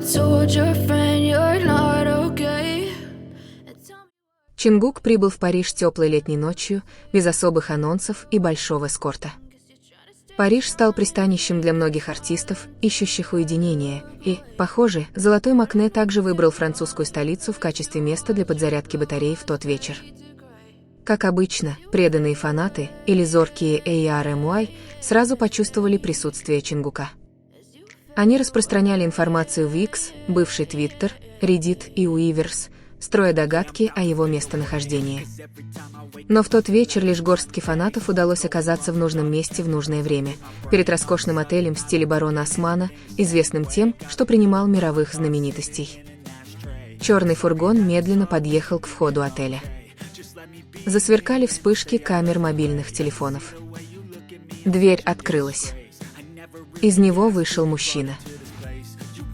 told your friend you're not okay. Чингук прибыл в Париж теплой летней ночью, без особых анонсов и большого эскорта. Париж стал пристанищем для многих артистов, ищущих уединения, и, похоже, Золотой Макне также выбрал французскую столицу в качестве места для подзарядки батарей в тот вечер. Как обычно, преданные фанаты, или зоркие ARMY, сразу почувствовали присутствие Чингука. Они распространяли информацию в X, бывший Twitter, Reddit и Weverse, строя догадки о его местонахождении. Но в тот вечер лишь горстке фанатов удалось оказаться в нужном месте в нужное время, перед роскошным отелем в стиле барона Османа, известным тем, что принимал мировых знаменитостей. Черный фургон медленно подъехал к входу отеля. Засверкали вспышки камер мобильных телефонов. Дверь открылась. Из него вышел мужчина.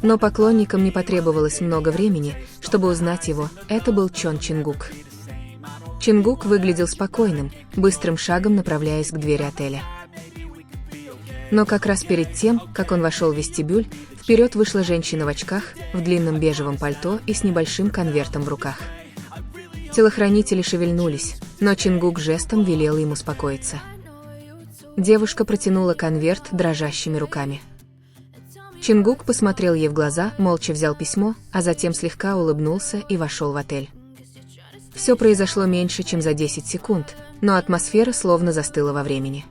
Но поклонникам не потребовалось много времени, чтобы узнать его, это был Чон Чингук. Чингук выглядел спокойным, быстрым шагом направляясь к двери отеля. Но как раз перед тем, как он вошел в вестибюль, вперед вышла женщина в очках, в длинном бежевом пальто и с небольшим конвертом в руках. Телохранители шевельнулись, но Чингук жестом велел им успокоиться. Девушка протянула конверт дрожащими руками. Чингук посмотрел ей в глаза, молча взял письмо, а затем слегка улыбнулся и вошел в отель. Все произошло меньше, чем за 10 секунд, но атмосфера словно застыла во времени.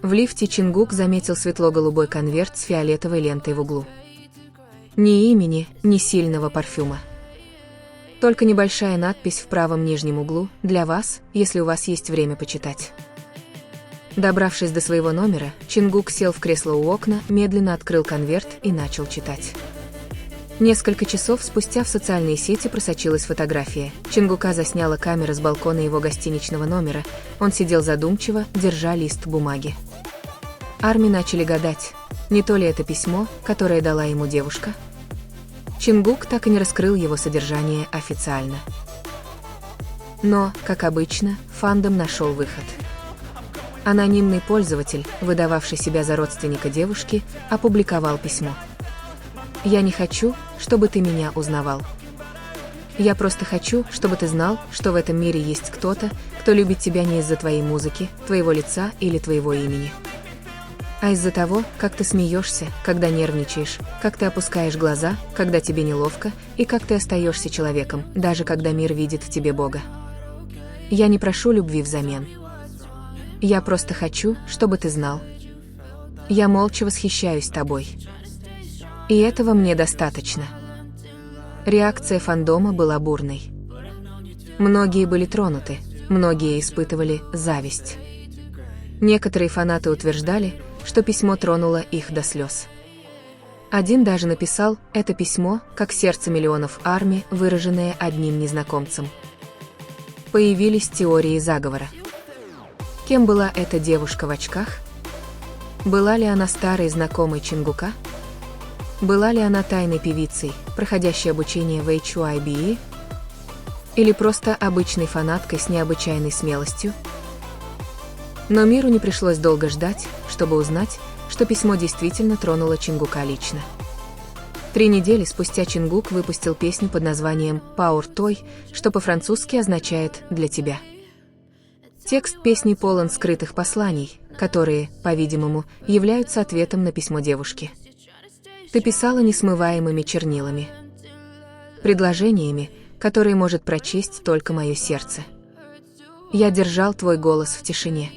В лифте Чингук заметил светло-голубой конверт с фиолетовой лентой в углу. Ни имени, ни сильного парфюма. Только небольшая надпись в правом нижнем углу «Для вас, если у вас есть время почитать». Добравшись до своего номера, Чингук сел в кресло у окна, медленно открыл конверт и начал читать. Несколько часов спустя в социальные сети просочилась фотография. Чингука засняла камера с балкона его гостиничного номера. Он сидел задумчиво, держа лист бумаги. Арми начали гадать, не то ли это письмо, которое дала ему девушка. Чингук так и не раскрыл его содержание официально. Но, как обычно, фандом нашел выход. Анонимный пользователь, выдававший себя за родственника девушки, опубликовал письмо. «Я не хочу, чтобы ты меня узнавал. Я просто хочу, чтобы ты знал, что в этом мире есть кто-то, кто любит тебя не из-за твоей музыки, твоего лица или твоего имени, а из-за того, как ты смеешься, когда нервничаешь, как ты опускаешь глаза, когда тебе неловко, и как ты остаешься человеком, даже когда мир видит в тебе Бога. Я не прошу любви взамен. Я просто хочу, чтобы ты знал. Я молча восхищаюсь тобой. И этого мне достаточно». Реакция фандома была бурной. Многие были тронуты, многие испытывали зависть. Некоторые фанаты утверждали, что письмо тронуло их до слез. Один даже написал это письмо, как сердце миллионов армий, выраженное одним незнакомцем. Появились теории заговора. Кем была эта девушка в очках? Была ли она старой знакомой Чингука? Была ли она тайной певицей, проходящей обучение в HYBE? Или просто обычной фанаткой с необычайной смелостью? Но миру не пришлось долго ждать, чтобы узнать, что письмо действительно тронуло Чингука лично. 3 недели спустя Чингук выпустил песню под названием «Power Toy», что по-французски означает «для тебя». Текст песни полон скрытых посланий, которые, по-видимому, являются ответом на письмо девушки. Ты писала несмываемыми чернилами. Предложениями, которые может прочесть только мое сердце. Я держал твой голос в тишине.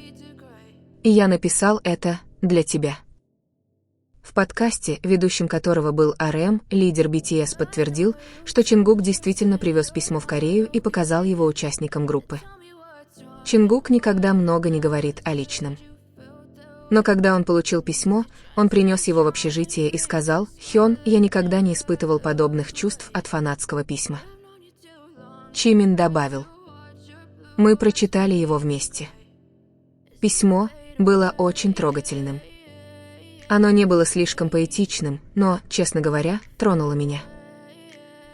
И я написал это для тебя. В подкасте, ведущим которого был RM, лидер BTS подтвердил, что Чингук действительно привез письмо в Корею и показал его участникам группы. Чингук никогда много не говорит о личном. Но когда он получил письмо, он принес его в общежитие и сказал: «Хён, я никогда не испытывал подобных чувств от фанатского письма». Чимин добавил: «Мы прочитали его вместе. Письмо было очень трогательным. Оно не было слишком поэтичным, но, честно говоря, тронуло меня.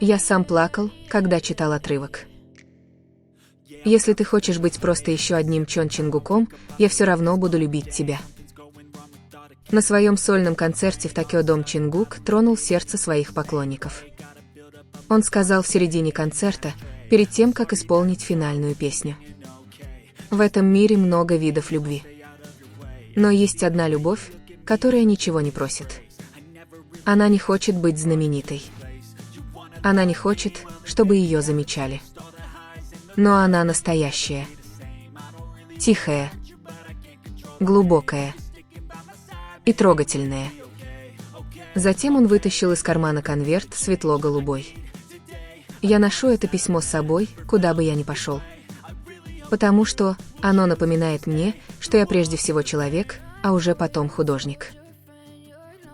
Я сам плакал, когда читал отрывок. Если ты хочешь быть просто еще одним Чон Чингуком, я все равно буду любить тебя. На своем сольном концерте в Токио Дом Чингук тронул сердце своих поклонников. Он сказал в середине концерта, перед тем, как исполнить финальную песню: «В этом мире много видов любви. Но есть одна любовь, которая ничего не просит. Она не хочет быть знаменитой. Она не хочет, чтобы ее замечали. Но она настоящая. Тихая. Глубокая. И трогательная». Затем он вытащил из кармана конверт светло-голубой. «Я ношу это письмо с собой, куда бы я ни пошел. Потому что оно напоминает мне, что я прежде всего человек, а уже потом художник».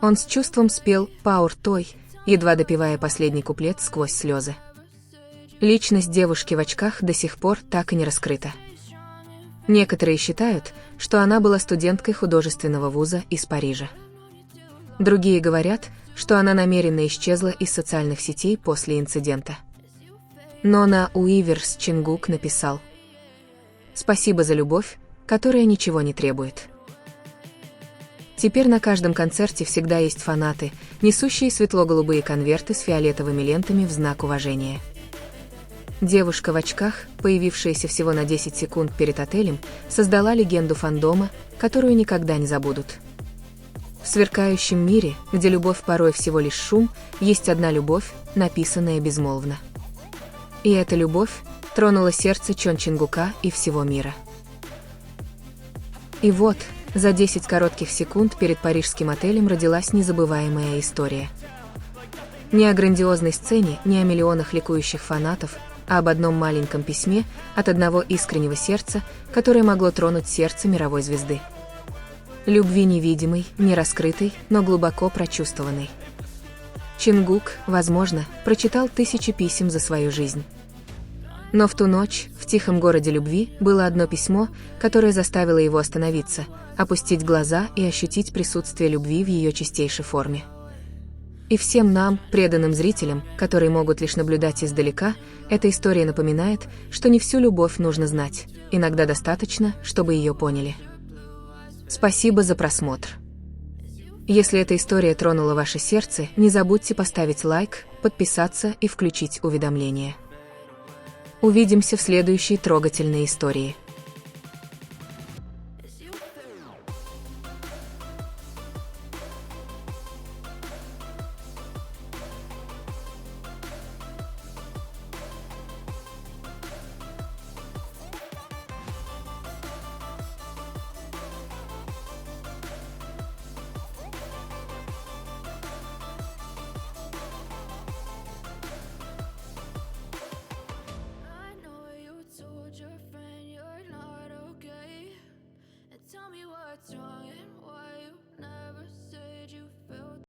Он с чувством спел «Power Toy», едва допевая последний куплет сквозь слезы. Личность девушки в очках до сих пор так и не раскрыта. Некоторые считают, что она была студенткой художественного вуза из Парижа. Другие говорят, что она намеренно исчезла из социальных сетей после инцидента. Но на Уиверс Чингук написал: «Спасибо за любовь, которая ничего не требует». Теперь на каждом концерте всегда есть фанаты, несущие светло-голубые конверты с фиолетовыми лентами в знак уважения. Девушка в очках, появившаяся всего на 10 секунд перед отелем, создала легенду фандома, которую никогда не забудут. В сверкающем мире, где любовь порой всего лишь шум, есть одна любовь, написанная безмолвно. И эта любовь тронула сердце Чон Чингука и всего мира. И вот, за 10 коротких секунд перед парижским отелем родилась незабываемая история. Не о грандиозной сцене, не о миллионах ликующих фанатов, а об одном маленьком письме от одного искреннего сердца, которое могло тронуть сердце мировой звезды. Любви невидимой, не раскрытой, но глубоко прочувствованной. Чингук, возможно, прочитал 1000 писем за свою жизнь. Но в ту ночь, в тихом городе любви, было одно письмо, которое заставило его остановиться, опустить глаза и ощутить присутствие любви в ее чистейшей форме. И всем нам, преданным зрителям, которые могут лишь наблюдать издалека, эта история напоминает, что не всю любовь нужно знать, иногда достаточно, чтобы ее поняли. Спасибо за просмотр. Если эта история тронула ваше сердце, не забудьте поставить лайк, подписаться и включить уведомления. Увидимся в следующей трогательной истории. I know you told your friend you're not okay. And tell me what's wrong and why you never said you felt